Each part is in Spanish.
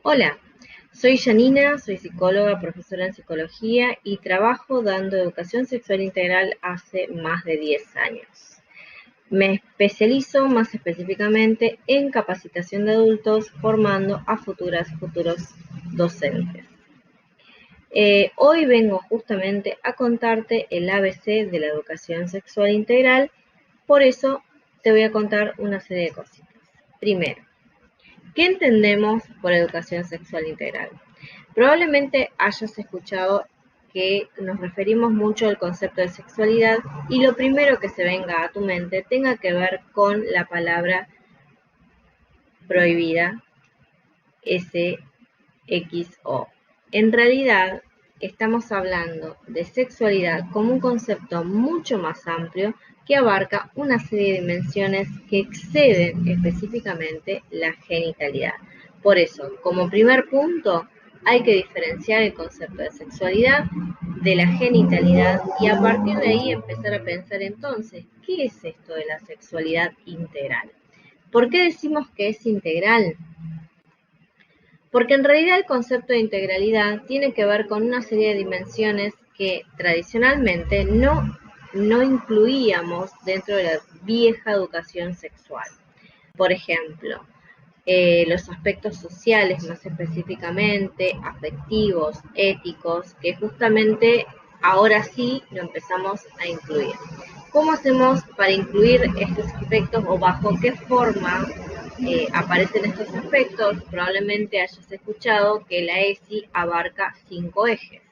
Hola, soy Janina, soy psicóloga, profesora en psicología y trabajo dando educación sexual integral hace más de 10 años. Me especializo más específicamente en capacitación de adultos formando a futuros docentes. Hoy vengo justamente a contarte el ABC de la educación sexual integral, por eso te voy a contar una serie de cositas. Primero, ¿qué entendemos por educación sexual integral? Probablemente hayas escuchado que nos referimos mucho al concepto de sexualidad y lo primero que se venga a tu mente tenga que ver con la palabra prohibida, SXO. En realidad, estamos hablando de sexualidad como un concepto mucho más amplio que abarca una serie de dimensiones que exceden específicamente la genitalidad. Por eso, como primer punto, hay que diferenciar el concepto de sexualidad de la genitalidad y a partir de ahí empezar a pensar entonces, ¿qué es esto de la sexualidad integral? ¿Por qué decimos que es integral? Porque en realidad el concepto de integralidad tiene que ver con una serie de dimensiones que tradicionalmente no incluíamos dentro de la vieja educación sexual. Por ejemplo, los aspectos sociales, más específicamente afectivos, éticos, que justamente ahora sí lo empezamos a incluir. ¿Cómo hacemos para incluir estos aspectos o bajo qué forma aparecen estos aspectos? Probablemente hayas escuchado que la ESI abarca 5 ejes.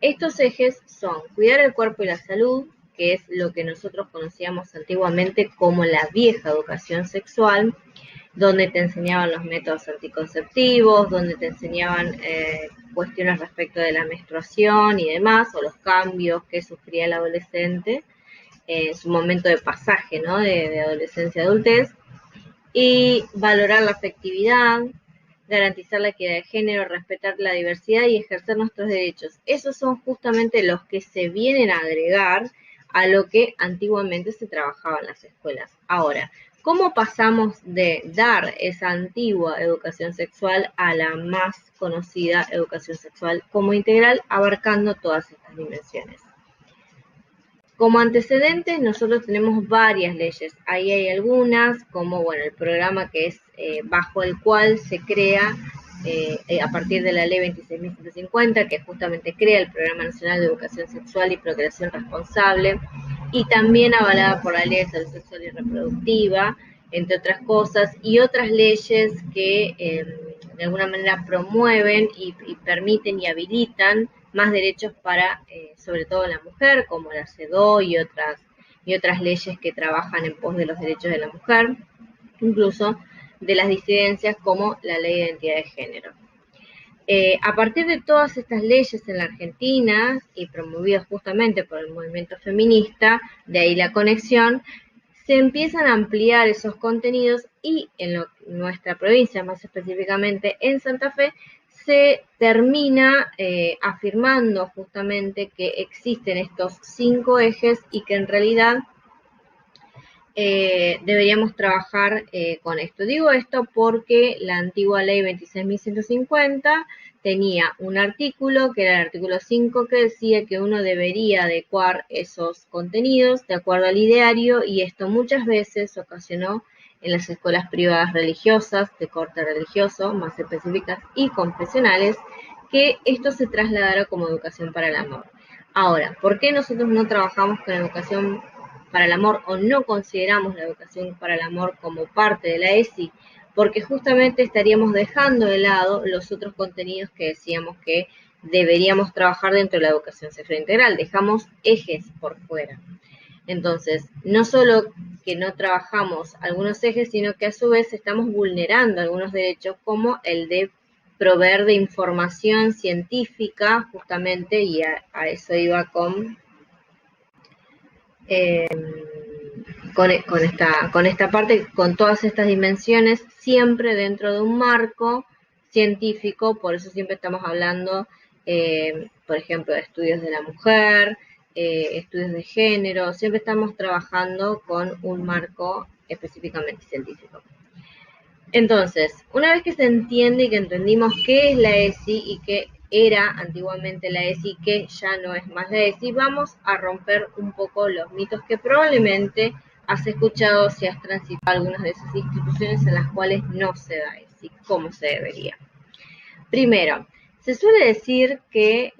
Estos ejes son cuidar el cuerpo y la salud, que es lo que nosotros conocíamos antiguamente como la vieja educación sexual, donde te enseñaban los métodos anticonceptivos, donde te enseñaban cuestiones respecto de la menstruación y demás, o los cambios que sufría el adolescente en su momento de pasaje, ¿no? de adolescencia a adultez, y valorar la afectividad, garantizar la equidad de género, respetar la diversidad y ejercer nuestros derechos. Esos son justamente los que se vienen a agregar a lo que antiguamente se trabajaba en las escuelas. Ahora, ¿cómo pasamos de dar esa antigua educación sexual a la más conocida educación sexual como integral, abarcando todas estas dimensiones? Como antecedentes, nosotros tenemos varias leyes. Ahí hay algunas, como bueno, el programa que es bajo el cual se crea, a partir de la ley 26.150, que justamente crea el Programa Nacional de Educación Sexual y Procreación Responsable, y también avalada por la Ley de Salud Sexual y Reproductiva, entre otras cosas, y otras leyes que de alguna manera promueven y permiten y habilitan más derechos para, sobre todo la mujer, como la CEDAW y otras leyes que trabajan en pos de los derechos de la mujer, incluso de las disidencias como la ley de identidad de género. A partir de todas estas leyes en la Argentina y promovidas justamente por el movimiento feminista, de ahí la conexión, se empiezan a ampliar esos contenidos y en nuestra provincia, más específicamente en Santa Fe, se termina afirmando justamente que existen estos 5 ejes y que en realidad deberíamos trabajar con esto. Digo esto porque la antigua ley 26.150 tenía un artículo, que era el artículo 5, que decía que uno debería adecuar esos contenidos de acuerdo al ideario, y esto muchas veces ocasionó en las escuelas privadas religiosas, de corte religioso, más específicas y confesionales, que esto se trasladara como educación para el amor. Ahora, ¿por qué nosotros no trabajamos con educación para el amor o no consideramos la educación para el amor como parte de la ESI? Porque justamente estaríamos dejando de lado los otros contenidos que decíamos que deberíamos trabajar dentro de la educación sexual integral. Dejamos ejes por fuera. Entonces, no solo que no trabajamos algunos ejes, sino que a su vez estamos vulnerando algunos derechos, como el de proveer de información científica, justamente, y a eso iba eh, con esta parte, con todas estas dimensiones, siempre dentro de un marco científico. Por eso siempre estamos hablando, por ejemplo, de estudios de la mujer, estudios de género, siempre estamos trabajando con un marco específicamente científico. Entonces, una vez que se entiende y que entendimos qué es la ESI y qué era antiguamente la ESI y que ya no es más la ESI, vamos a romper un poco los mitos que probablemente has escuchado si has transitado algunas de esas instituciones en las cuales no se da ESI, como se debería. Primero, se suele decir que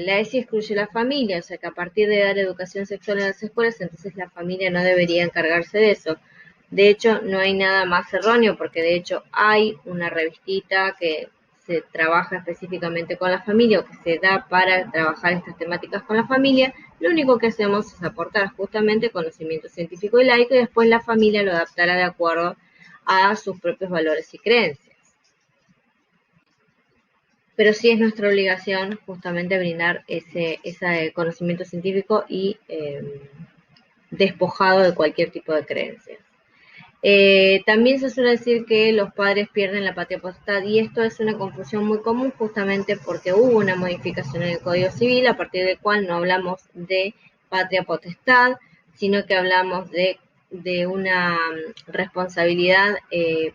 la ESI excluye a la familia, o sea que a partir de dar educación sexual en las escuelas, entonces la familia no debería encargarse de eso. De hecho, no hay nada más erróneo porque de hecho hay una revistita que se trabaja específicamente con la familia o que se da para trabajar estas temáticas con la familia. Lo único que hacemos es aportar justamente conocimiento científico y laico y después la familia lo adaptará de acuerdo a sus propios valores y creencias. Pero sí es nuestra obligación justamente brindar ese conocimiento científico y despojado de cualquier tipo de creencias. También se suele decir que los padres pierden la patria potestad y esto es una confusión muy común justamente porque hubo una modificación en el Código Civil a partir del cual no hablamos de patria potestad, sino que hablamos de una responsabilidad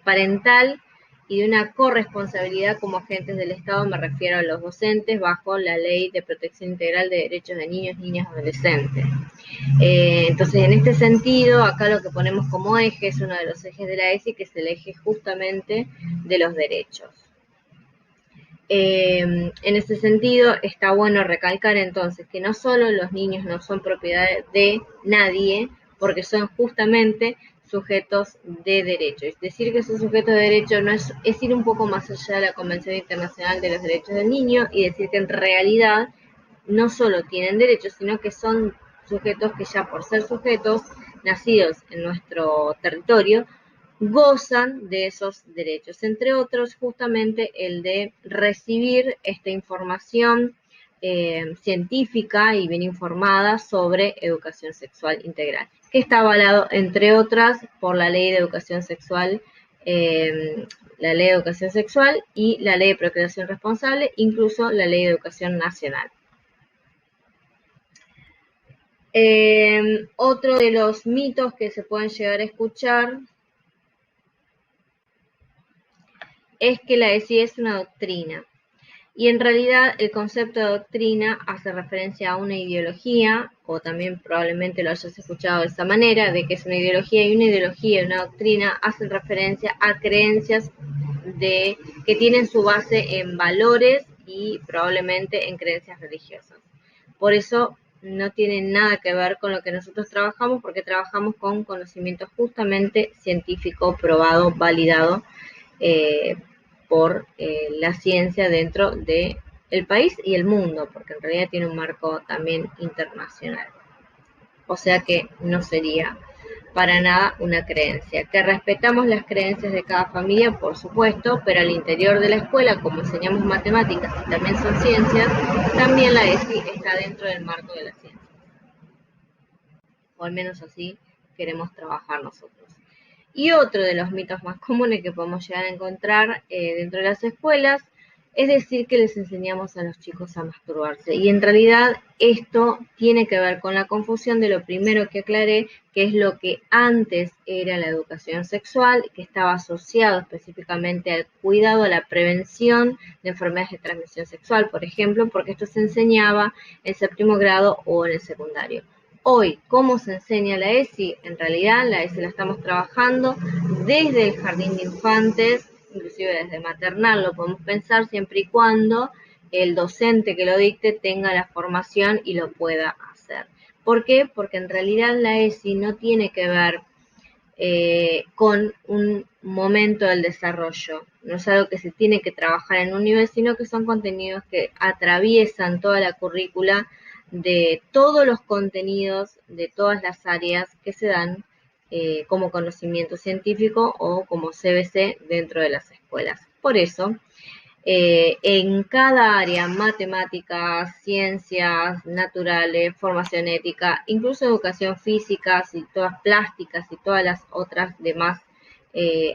parental y de una corresponsabilidad como agentes del Estado, me refiero a los docentes, bajo la Ley de Protección Integral de Derechos de Niños, Niñas y Adolescentes. Entonces, en este sentido, acá lo que ponemos como eje es uno de los ejes de la ESI, que es el eje justamente de los derechos. En ese sentido, está bueno recalcar entonces que no solo los niños no son propiedad de nadie, porque son justamente sujetos de derecho. Es decir, que son sujetos de derecho no es ir un poco más allá de la Convención Internacional de los Derechos del Niño y decir que en realidad no solo tienen derechos, sino que son sujetos que ya por ser sujetos nacidos en nuestro territorio, gozan de esos derechos, entre otros justamente el de recibir esta información científica y bien informada sobre educación sexual integral, que está avalado, entre otras, por la Ley de Educación Sexual, la Ley de Educación Sexual y la Ley de Procreación Responsable, incluso la Ley de Educación Nacional. Otro de los mitos que se pueden llegar a escuchar es que la ESI es una doctrina. Y en realidad el concepto de doctrina hace referencia a una ideología, o también probablemente lo hayas escuchado de esa manera, de que es una ideología, y una ideología y una doctrina hacen referencia a creencias que tienen su base en valores y probablemente en creencias religiosas. Por eso no tiene nada que ver con lo que nosotros trabajamos, porque trabajamos con conocimiento justamente científico, probado, validado, por la ciencia dentro del país y el mundo, porque en realidad tiene un marco también internacional. O sea que no sería para nada una creencia. Que respetamos las creencias de cada familia, por supuesto, pero al interior de la escuela, como enseñamos matemáticas y también son ciencias, también la ESI está dentro del marco de la ciencia. O al menos así queremos trabajar nosotros. Y otro de los mitos más comunes que podemos llegar a encontrar dentro de las escuelas es decir que les enseñamos a los chicos a masturbarse. Y en realidad esto tiene que ver con la confusión de lo primero que aclaré, que es lo que antes era la educación sexual, que estaba asociado específicamente al cuidado, a la prevención de enfermedades de transmisión sexual, por ejemplo, porque esto se enseñaba en séptimo grado o en el secundario. Hoy, ¿cómo se enseña la ESI? En realidad, la ESI la estamos trabajando desde el jardín de infantes, inclusive desde maternal, lo podemos pensar siempre y cuando el docente que lo dicte tenga la formación y lo pueda hacer. ¿Por qué? Porque en realidad la ESI no tiene que ver con un momento del desarrollo. No es algo que se tiene que trabajar en un nivel, sino que son contenidos que atraviesan toda la currícula de todos los contenidos de todas las áreas que se dan como conocimiento científico o como CBC dentro de las escuelas. Por eso, en cada área, matemáticas, ciencias naturales, formación ética, incluso educación física, y todas plásticas y todas las otras demás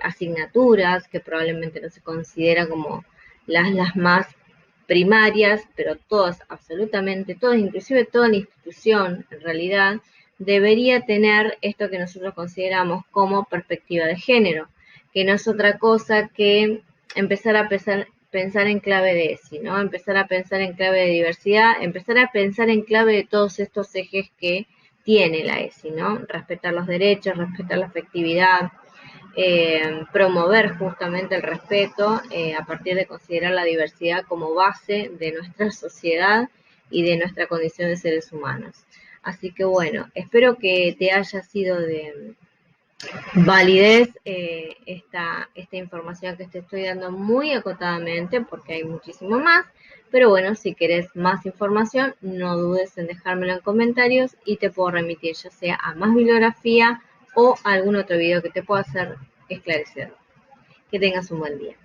asignaturas que probablemente no se consideran como las más primarias, pero todas, absolutamente todas, inclusive toda la institución en realidad, debería tener esto que nosotros consideramos como perspectiva de género, que no es otra cosa que empezar a pensar en clave de ESI, ¿no? Empezar a pensar en clave de diversidad, empezar a pensar en clave de todos estos ejes que tiene la ESI, ¿no? Respetar los derechos, respetar la afectividad, promover justamente el respeto a partir de considerar la diversidad como base de nuestra sociedad y de nuestra condición de seres humanos. Así que bueno, espero que te haya sido de validez esta información que te estoy dando muy acotadamente, porque hay muchísimo más, pero bueno, si querés más información, no dudes en dejármelo en comentarios y te puedo remitir ya sea a más bibliografía o a algún otro video que te pueda hacer esclarecedor. Que tengas un buen día.